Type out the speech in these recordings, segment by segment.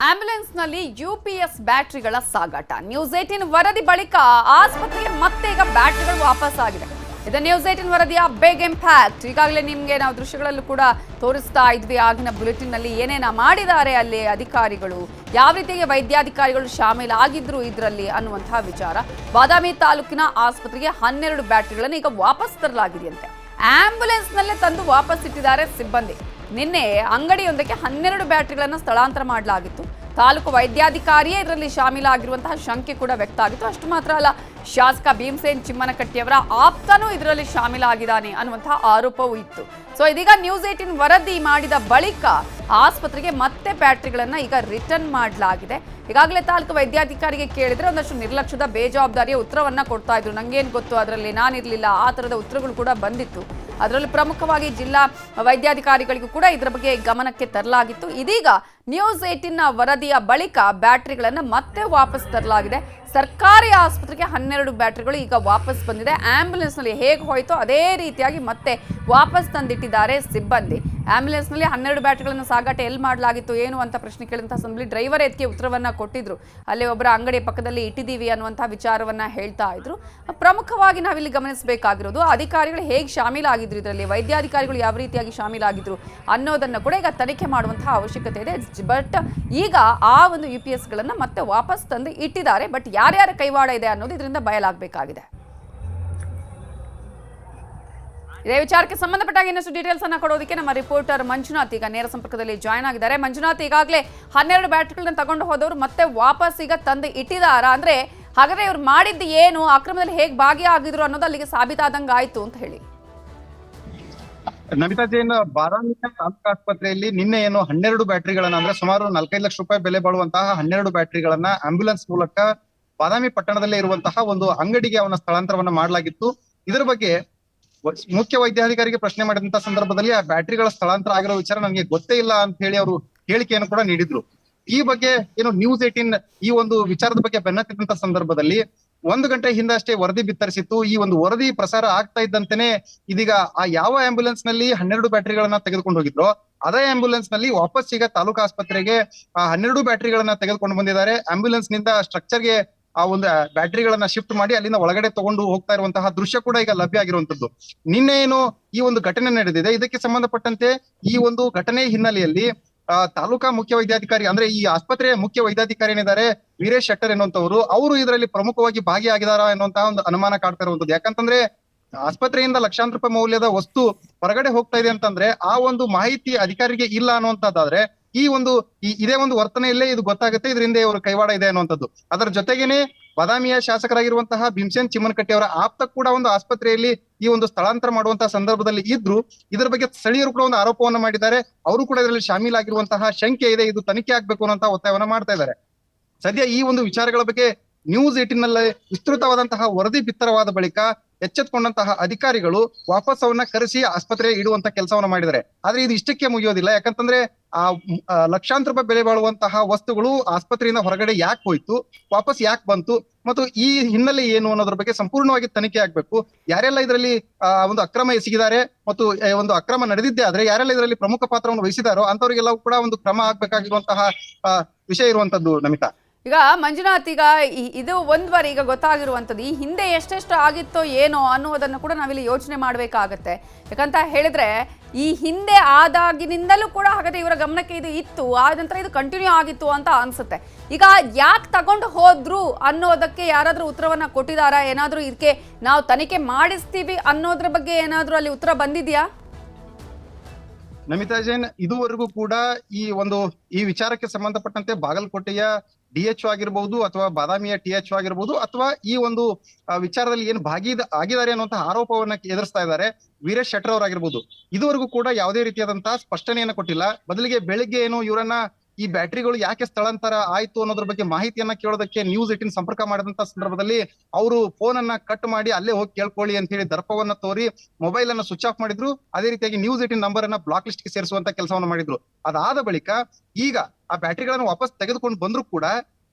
Ambulance ನಲ್ಲಿ UPS ಬ್ಯಾಟರಿಗಳ ಸಾಗಾಟ. News 18 ವರದಿ ಬಳಿಕ ಆಸ್ಪತ್ರೆಗೆ ಮತ್ತೆ ಈಗ ಬ್ಯಾಟರಿಗಳು ವಾಪಸ್ ಆಗಿದೆ. ಇದು ನ್ಯೂಸ್ 18 ವರದಿಯ ಬಿಗ್ ಇಂಪ್ಯಾಕ್ಟ್. ಈಗಾಗಲೇ ನಿಮಗೆ ನಾವು ದೃಶ್ಯಗಳಲ್ಲೂ ಕೂಡ ತೋರಿಸ್ತಾ ಇದ್ವಿ. ಆಗಿನ ಬುಲೆಟಿನ್ ನಲ್ಲಿ ಏನೇನ ಮಾಡಿದ್ದಾರೆ ಅಲ್ಲಿ ಅಧಿಕಾರಿಗಳು, ಯಾವ ರೀತಿಯಾಗಿ ವೈದ್ಯಾಧಿಕಾರಿಗಳು ಶಾಮೀಲಾಗಿದ್ರು ಇದರಲ್ಲಿ ಅನ್ನುವಂತಹ ವಿಚಾರ. ಬಾದಾಮಿ ತಾಲೂಕಿನ ಆಸ್ಪತ್ರೆಗೆ 12 ಬ್ಯಾಟರಿಗಳನ್ನು ಈಗ ವಾಪಸ್ ತರಲಾಗಿದೆಯಂತೆ. ಆಂಬ್ಯುಲೆನ್ಸ್ ನಲ್ಲೇ ತಂದು ವಾಪಸ್ ಇಟ್ಟಿದ್ದಾರೆ ಸಿಬ್ಬಂದಿ. ನಿನ್ನೆ ಅಂಗಡಿಯೊಂದಕ್ಕೆ 12 ಬ್ಯಾಟರಿಗಳನ್ನು ಸ್ಥಳಾಂತರ ಮಾಡಲಾಗಿತ್ತು. ತಾಲೂಕು ವೈದ್ಯಾಧಿಕಾರಿಯೇ ಇದರಲ್ಲಿ ಶಾಮೀಲಾಗಿರುವಂತಹ ಶಂಕೆ ಕೂಡ ವ್ಯಕ್ತ ಆಗಿತ್ತು. ಅಷ್ಟು ಮಾತ್ರ ಅಲ್ಲ, ಶಾಸಕ ಭೀಮಸೇನ್ ಚಿಮ್ಮನಕಟ್ಟಿಯವರ ಆಪ್ತನೂ ಇದರಲ್ಲಿ ಶಾಮೀಲಾಗಿದ್ದಾನೆ ಅನ್ನುವಂತಹ ಆರೋಪವೂ ಇತ್ತು. ಸೊ ಇದೀಗ ನ್ಯೂಸ್ 18 ವರದಿ ಮಾಡಿದ ಬಳಿಕ ಆಸ್ಪತ್ರೆಗೆ ಮತ್ತೆ ಬ್ಯಾಟರಿಗಳನ್ನ ಈಗ ರಿಟರ್ನ್ ಮಾಡಲಾಗಿದೆ. ಈಗಾಗಲೇ ತಾಲೂಕು ವೈದ್ಯಾಧಿಕಾರಿಗೆ ಕೇಳಿದ್ರೆ ಒಂದಷ್ಟು ನಿರ್ಲಕ್ಷ್ಯದ ಬೇಜವಾಬ್ದಾರಿಯ ಉತ್ತರವನ್ನ ಕೊಡ್ತಾ ಇದ್ರು. ನಂಗೇನು ಗೊತ್ತು, ಅದರಲ್ಲಿ ನಾನಿರಲಿಲ್ಲ, ಆ ಥರದ ಉತ್ತರಗಳು ಕೂಡ ಬಂದಿತ್ತು. ಅದರಲ್ಲೂ ಪ್ರಮುಖವಾಗಿ ಜಿಲ್ಲಾ ವೈದ್ಯಾಧಿಕಾರಿಗಳಿಗೂ ಕೂಡ ಇದರ ಬಗ್ಗೆ ಗಮನಕ್ಕೆ ತರಲಾಗಿತ್ತು. ಇದೀಗ ನ್ಯೂಸ್ 18 ವರದಿಯ ಬಳಿಕ ಬ್ಯಾಟರಿಗಳನ್ನು ಮತ್ತೆ ವಾಪಸ್ ತರಲಾಗಿದೆ. ಸರ್ಕಾರಿ ಆಸ್ಪತ್ರೆಗೆ 12 ಬ್ಯಾಟರಿಗಳು ಈಗ ವಾಪಸ್ ಬಂದಿದೆ. ಆಂಬ್ಯುಲೆನ್ಸ್ನಲ್ಲಿ ಹೇಗೆ ಹೋಯಿತೋ ಅದೇ ರೀತಿಯಾಗಿ ಮತ್ತೆ ವಾಪಸ್ ತಂದಿಟ್ಟಿದ್ದಾರೆ ಸಿಬ್ಬಂದಿ. ಆಂಬ್ಯುಲೆನ್ಸ್ನಲ್ಲಿ 12 ಬ್ಯಾಟರಿಗಳನ್ನು ಸಾಗಾಟ ಎಲ್ಲಿ ಮಾಡಲಾಗಿತ್ತು ಏನು ಅಂತ ಪ್ರಶ್ನೆ ಕೇಳಿದಂಥ ಸಂಬಳಿ ಡ್ರೈವರ್ ಇದಕ್ಕೆ ಉತ್ತರವನ್ನ ಕೊಟ್ಟಿದ್ರು. ಅಲ್ಲಿ ಒಬ್ಬರ ಅಂಗಡಿ ಪಕ್ಕದಲ್ಲಿ ಇಟ್ಟಿದ್ದೀವಿ ಅನ್ನುವಂಥ ವಿಚಾರವನ್ನ ಹೇಳ್ತಾ ಇದ್ರು. ಪ್ರಮುಖವಾಗಿ ನಾವಿಲ್ಲಿ ಗಮನಿಸಬೇಕಾಗಿರೋದು ಅಧಿಕಾರಿಗಳು ಹೇಗೆ ಶಾಮೀಲಾಗಿದ್ರು, ಇದರಲ್ಲಿ ವೈದ್ಯಾಧಿಕಾರಿಗಳು ಯಾವ ರೀತಿಯಾಗಿ ಶಾಮೀಲಾಗಿದ್ರು ಅನ್ನೋದನ್ನ ಕೂಡ ಈಗ ತನಿಖೆ ಮಾಡುವಂತಹ ಅವಶ್ಯಕತೆ ಇದೆ. ಬಟ್ ಈಗ ಆ ಒಂದು UPS ಗಳನ್ನ ಮತ್ತೆ ವಾಪಸ್ ತಂದು ಇಟ್ಟಿದ್ದಾರೆ. ಬಟ್ ಯಾರ್ಯಾರ ಕೈವಾಡ ಇದೆ ಅನ್ನೋದು ಇದರಿಂದ ಬಯಲಾಗಬೇಕಾಗಿದೆ. ಇದೇ ವಿಚಾರಕ್ಕೆ ಸಂಬಂಧಪಟ್ಟಾಗ ಇನ್ನಷ್ಟು ಡೀಟೇಲ್ಸ್ ಅನ್ನ ಕೊಡೋದಕ್ಕೆ ನಮ್ಮ ರಿಪೋರ್ಟರ್ ಮಂಜುನಾಥ್ ಈಗ ನೇರ ಸಂಪರ್ಕದಲ್ಲಿ ಜಾಯ್ನ್ ಆಗಿದ್ದಾರೆ. ಮಂಜುನಾಥ್, ಈಗಾಗಲೇ 12 ಬ್ಯಾಟರಿಗಳನ್ನ ತಗೊಂಡು ಹೋದವರು ಮತ್ತೆ ವಾಪಸ್ ಈಗ ತಂದು ಇಟ್ಟಿದಾರ ಅಂದ್ರೆ ಹಾಗಾದ್ರೆ ಇವ್ರು ಮಾಡಿದ್ದು ಏನು, ಅಕ್ರಮದಲ್ಲಿ ಹೇಗೆ ಭಾಗಿಯಾಗಿದ್ರು ಅನ್ನೋದು ಅಲ್ಲಿಗೆ ಸಾಬೀತಾದಂಗ ಆಯ್ತು ಅಂತ ಹೇಳಿ. ನಮಿತಾ ಜೈನ್, ಬಾದಾಮಿ ತಾಲೂಕು ಆಸ್ಪತ್ರೆಯಲ್ಲಿ ನಿನ್ನೆ ಏನು 12 ಬ್ಯಾಟರಿಗಳನ್ನ ಅಂದ್ರೆ ಸುಮಾರು 45 ಲಕ್ಷ ರೂಪಾಯಿ ಬೆಲೆ ಬಾಳುವಂತಹ 12 ಬ್ಯಾಟರಿಗಳನ್ನ ಆಂಬ್ಯುಲೆನ್ಸ್ ಮೂಲಕ ಬಾದಾಮಿ ಪಟ್ಟಣದಲ್ಲೇ ಇರುವಂತಹ ಒಂದು ಅಂಗಡಿಗೆ ಅವನ ಸ್ಥಳಾಂತರವನ್ನ ಮಾಡಲಾಗಿತ್ತು. ಇದರ ಬಗ್ಗೆ ಮುಖ್ಯ ವೈದ್ಯಾಧಿಕಾರಿಗೆ ಪ್ರಶ್ನೆ ಮಾಡಿದಂತ ಸಂದರ್ಭದಲ್ಲಿ ಆ ಬ್ಯಾಟರಿಗಳ ಸ್ಥಳಾಂತರ ಆಗಿರೋ ವಿಚಾರ ನನಗೆ ಗೊತ್ತೇ ಇಲ್ಲ ಅಂತ ಹೇಳಿ ಅವರು ಹೇಳಿಕೆಯನ್ನು ಕೂಡ ನೀಡಿದ್ರು. ಈ ಬಗ್ಗೆ ಏನು ನ್ಯೂಸ್ 18 ಈ ಒಂದು ವಿಚಾರದ ಬಗ್ಗೆ ಬೆನ್ನತ್ತಿದಂತ ಸಂದರ್ಭದಲ್ಲಿ 1 ಗಂಟೆ ಹಿಂದಷ್ಟೇ ವರದಿ ಬಿತ್ತರಿಸಿತ್ತು. ಈ ಒಂದು ವರದಿ ಪ್ರಸಾರ ಆಗ್ತಾ ಇದ್ದಂತೆನೆ ಇದೀಗ ಆ ಯಾವ ಆಂಬ್ಯುಲೆನ್ಸ್ ನಲ್ಲಿ 12 ಬ್ಯಾಟರಿಗಳನ್ನ ತೆಗೆದುಕೊಂಡು ಹೋಗಿದ್ರು ಅದೇ ಆಂಬ್ಯುಲೆನ್ಸ್ ನಲ್ಲಿ ವಾಪಸ್ ಈಗ ತಾಲೂಕು ಆಸ್ಪತ್ರೆಗೆ 12 ಬ್ಯಾಟರಿಗಳನ್ನ ತೆಗೆದುಕೊಂಡು ಬಂದಿದ್ದಾರೆ. ಆಂಬ್ಯುಲೆನ್ಸ್ ನಿಂದ ಸ್ಟ್ರಕ್ಚರ್ಗೆ ಆ ಒಂದು ಬ್ಯಾಟರಿಗಳನ್ನ ಶಿಫ್ಟ್ ಮಾಡಿ ಅಲ್ಲಿಂದ ಒಳಗಡೆ ತಗೊಂಡು ಹೋಗ್ತಾ ಇರುವಂತಹ ದೃಶ್ಯ ಕೂಡ ಈಗ ಲಭ್ಯ ಆಗಿರುವಂತದ್ದು. ನಿನ್ನೆ ಏನು ಈ ಒಂದು ಘಟನೆ ನಡೆದಿದೆ, ಇದಕ್ಕೆ ಸಂಬಂಧಪಟ್ಟಂತೆ ಈ ಒಂದು ಘಟನೆ ಹಿನ್ನೆಲೆಯಲ್ಲಿ ತಾಲೂಕಾ ಮುಖ್ಯ ವೈದ್ಯಾಧಿಕಾರಿ ಅಂದ್ರೆ ಈ ಆಸ್ಪತ್ರೆಯ ಮುಖ್ಯ ವೈದ್ಯಾಧಿಕಾರಿ ಏನಿದ್ದಾರೆ ವೀರೇಶ್ ಶೆಟ್ಟರ್ ಎನ್ನುವಂತವರು, ಅವರು ಇದರಲ್ಲಿ ಪ್ರಮುಖವಾಗಿ ಭಾಗಿಯಾಗಿದಾರ ಎನ್ನುವಂತಹ ಒಂದು ಅನುಮಾನ ಕಾಡ್ತಾ ಇರುವಂತದ್ದು. ಯಾಕಂತಂದ್ರೆ ಆಸ್ಪತ್ರೆಯಿಂದ ಲಕ್ಷಾಂತರ ರೂಪಾಯಿ ಮೌಲ್ಯದ ವಸ್ತು ಹೊರಗಡೆ ಹೋಗ್ತಾ ಇದೆ ಅಂತಂದ್ರೆ ಆ ಒಂದು ಮಾಹಿತಿ ಅಧಿಕಾರಿಗೆ ಇಲ್ಲ ಅನ್ನುವಂಥದ್ದಾದ್ರೆ ಈ ಒಂದು ಇದೇ ಒಂದು ವರ್ತನೆಯಲ್ಲೇ ಇದು ಗೊತ್ತಾಗುತ್ತೆ, ಇದರಿಂದ ಇವರು ಕೈವಾಡ ಇದೆ ಅನ್ನುವಂಥದ್ದು. ಅದರ ಜೊತೆಗೇನೆ ಬಾದಾಮಿಯ ಶಾಸಕರಾಗಿರುವಂತಹ ಭೀಮಸೇನ್ ಚಿಮ್ಮನಕಟ್ಟಿ ಅವರ ಆಪ್ತ ಕೂಡ ಒಂದು ಆಸ್ಪತ್ರೆಯಲ್ಲಿ ಈ ಒಂದು ಸ್ಥಳಾಂತರ ಮಾಡುವಂತಹ ಸಂದರ್ಭದಲ್ಲಿ ಇದ್ರು. ಇದರ ಬಗ್ಗೆ ಸ್ಥಳೀಯರು ಕೂಡ ಒಂದು ಆರೋಪವನ್ನ ಮಾಡಿದ್ದಾರೆ. ಅವರು ಕೂಡ ಇದರಲ್ಲಿ ಶಾಮೀಲಾಗಿರುವಂತಹ ಶಂಕೆ ಇದೆ, ಇದು ತನಿಖೆ ಆಗ್ಬೇಕು ಅನ್ನುವಂತಹ ಒತ್ತಾಯವನ್ನ ಮಾಡ್ತಾ ಇದ್ದಾರೆ. ಸದ್ಯ ಈ ಒಂದು ವಿಚಾರಗಳ ಬಗ್ಗೆ ನ್ಯೂಸ್ 18 ನಲ್ಲಿ ವಿಸ್ತೃತವಾದಂತಹ ವರದಿ ಬಿತ್ತರವಾದ ಬಳಿಕ ಎಚ್ಚೆತ್ಕೊಂಡಂತಹ ಅಧಿಕಾರಿಗಳು ವಾಪಸ್ ಅವನ್ನ ಕರೆಸಿ ಆಸ್ಪತ್ರೆ ಇಡುವಂತ ಕೆಲಸವನ್ನ ಮಾಡಿದ್ದಾರೆ. ಆದ್ರೆ ಇದು ಇಷ್ಟಕ್ಕೆ ಮುಗಿಯೋದಿಲ್ಲ. ಯಾಕಂತಂದ್ರೆ ಆ ಲಕ್ಷಾಂತರ ರೂಪಾಯಿ ಬೆಲೆ ಬಾಳುವಂತಹ ವಸ್ತುಗಳು ಆಸ್ಪತ್ರೆಯಿಂದ ಹೊರಗಡೆ ಯಾಕೆ ಹೋಯ್ತು, ವಾಪಸ್ ಯಾಕೆ ಬಂತು ಮತ್ತು ಈ ಹಿನ್ನೆಲೆ ಏನು ಅನ್ನೋದ್ರ ಬಗ್ಗೆ ಸಂಪೂರ್ಣವಾಗಿ ತನಿಖೆ ಆಗ್ಬೇಕು. ಯಾರೆಲ್ಲ ಇದರಲ್ಲಿ ಒಂದು ಅಕ್ರಮ ಎಸಗಿದ್ದಾರೆ ಮತ್ತು ಒಂದು ಅಕ್ರಮ ನಡೆದಿದ್ದೇ ಆದ್ರೆ ಯಾರೆಲ್ಲ ಇದರಲ್ಲಿ ಪ್ರಮುಖ ಪಾತ್ರವನ್ನು ವಹಿಸಿದಾರೋ ಅಂತವ್ರಿಗೆಲ್ಲವೂ ಕೂಡ ಒಂದು ಕ್ರಮ ಆಗ್ಬೇಕಾಗಿರುವಂತಹ ವಿಷಯ ಇರುವಂತದ್ದು. ನಮಿತಾ, ಈಗ ಮಂಜುನಾಥ್, ಈಗ ಇದು ಒಂದ್ ಬಾರಿ ಈಗ ಗೊತ್ತಾಗಿರುವಂಥದ್ದು, ಈ ಹಿಂದೆ ಎಷ್ಟೆಷ್ಟು ಆಗಿತ್ತೋ ಏನೋ ಅನ್ನೋದನ್ನು ಕೂಡ ನಾವಿಲ್ಲಿ ಯೋಚನೆ ಮಾಡಬೇಕಾಗತ್ತೆ. ಯಾಕಂತ ಹೇಳಿದ್ರೆ ಈ ಹಿಂದೆ ಆದಾಗಿನಿಂದಲೂ ಕೂಡ ಹಾಗಾದ್ರೆ ಇವರ ಗಮನಕ್ಕೆ ಇದು ಇತ್ತು, ಆದ ನಂತರ ಇದು ಕಂಟಿನ್ಯೂ ಆಗಿತ್ತು ಅಂತ ಅನ್ಸುತ್ತೆ. ಈಗ ಯಾಕೆ ತಗೊಂಡು ಹೋದ್ರು ಅನ್ನೋದಕ್ಕೆ ಯಾರಾದ್ರೂ ಉತ್ತರವನ್ನ ಕೊಟ್ಟಿದಾರಾ? ಏನಾದ್ರೂ ಇದಕ್ಕೆ ನಾವು ತನಿಖೆ ಮಾಡಿಸ್ತೀವಿ ಅನ್ನೋದ್ರ ಬಗ್ಗೆ ಏನಾದ್ರೂ ಅಲ್ಲಿ ಉತ್ತರ ಬಂದಿದ್ಯಾ? ನಮಿತಾ ಜೈನ್, ಇದುವರೆಗೂ ಕೂಡ ಈ ವಿಚಾರಕ್ಕೆ ಸಂಬಂಧಪಟ್ಟಂತೆ ಬಾಗಲಕೋಟೆಯ DHO ಆಗಿರ್ಬಹುದು ಅಥವಾ ಬಾದಾಮಿಯ THO ಆಗಿರ್ಬಹುದು ಅಥವಾ ಈ ಒಂದು ವಿಚಾರದಲ್ಲಿ ಏನು ಆಗಿದ್ದಾರೆ ಅನ್ನುವಂತಹ ಆರೋಪವನ್ನ ಎದುರಿಸ್ತಾ ಇದ್ದಾರೆ ವೀರೇಶ್ ಶೆಟ್ಟರ್ ಅವರಾಗಿರ್ಬೋದು. ಇದುವರೆಗೂ ಕೂಡ ಯಾವುದೇ ರೀತಿಯಾದಂತಹ ಸ್ಪಷ್ಟನೆಯನ್ನ ಕೊಟ್ಟಿಲ್ಲ. ಬದಲಿಗೆ ಬೆಳಿಗ್ಗೆ ಏನು ಇವರನ್ನ ಈ ಬ್ಯಾಟರಿಗಳು ಯಾಕೆ ಸ್ಥಳಾಂತರ ಆಯ್ತು ಅನ್ನೋದ್ರ ಬಗ್ಗೆ ಮಾಹಿತಿಯನ್ನ ಕೇಳೋದಕ್ಕೆ ನ್ಯೂಸ್ 18 ಸಂಪರ್ಕ ಮಾಡಿದಂತ ಸಂದರ್ಭದಲ್ಲಿ ಅವರು ಫೋನ್ ಅನ್ನ ಕಟ್ ಮಾಡಿ ಅಲ್ಲೇ ಹೋಗಿ ಕೇಳ್ಕೊಳ್ಳಿ ಅಂತ ಹೇಳಿ ದರ್ಪವನ್ನ ತೋರಿ ಮೊಬೈಲ್ ಅನ್ನ ಸ್ವಿಚ್ ಆಫ್ ಮಾಡಿದ್ರು. ಅದೇ ರೀತಿಯಾಗಿ ನ್ಯೂಸ್ 18 ನಂಬರ್ ಅನ್ನ ಬ್ಲಾಕ್ ಲಿಸ್ಟ್ ಗೆ ಸೇರಿಸುವಂತ ಕೆಲಸವನ್ನ ಮಾಡಿದ್ರು. ಅದಾದ ಬಳಿಕ ಈಗ ಆ ಬ್ಯಾಟರಿಗಳನ್ನ ವಾಪಸ್ ತೆಗೆದುಕೊಂಡು ಬಂದ್ರು ಕೂಡ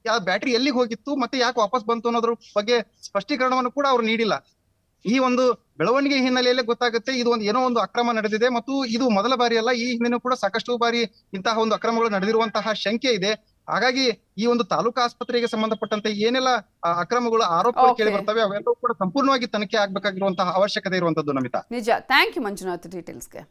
ಆ ಬ್ಯಾಟರಿ ಎಲ್ಲಿಗೆ ಹೋಗಿತ್ತು ಮತ್ತೆ ಯಾಕೆ ವಾಪಸ್ ಬಂತು ಅನ್ನೋದ್ರ ಬಗ್ಗೆ ಸ್ಪಷ್ಟೀಕರಣವನ್ನು ಕೂಡ ಅವ್ರು ನೀಡಿಲ್ಲ. ಈ ಒಂದು ಬೆಳವಣಿಗೆ ಹಿನ್ನೆಲೆಯಲ್ಲೇ ಗೊತ್ತಾಗುತ್ತೆ ಇದು ಏನೋ ಒಂದು ಅಕ್ರಮ ನಡೆದಿದೆ ಮತ್ತು ಇದು ಮೊದಲ ಬಾರಿ ಅಲ್ಲ, ಈ ಹಿಂದೆ ಕೂಡ ಸಾಕಷ್ಟು ಬಾರಿ ಇಂತಹ ಒಂದು ಅಕ್ರಮಗಳು ನಡೆದಿರುವಂತಹ ಶಂಕೆ ಇದೆ. ಹಾಗಾಗಿ ಈ ಒಂದು ತಾಲೂಕು ಆಸ್ಪತ್ರೆಗೆ ಸಂಬಂಧಪಟ್ಟಂತೆ ಏನೆಲ್ಲ ಅಕ್ರಮಗಳು ಆರೋಪಗಳು Okay. ಕೇಳಿ ಬರ್ತವೆ ಅವೆಲ್ಲವೂ ಕೂಡ ಸಂಪೂರ್ಣವಾಗಿ ತನಿಖೆ ಆಗ್ಬೇಕಾಗಿರುವಂತಹ ಅವಶ್ಯಕತೆ ಇರುವಂತದ್ದು ನಮಿತಾ. ನಿಜ. Thank you Manjunath ಡೀಟೇಲ್ಸ್ಗೆ.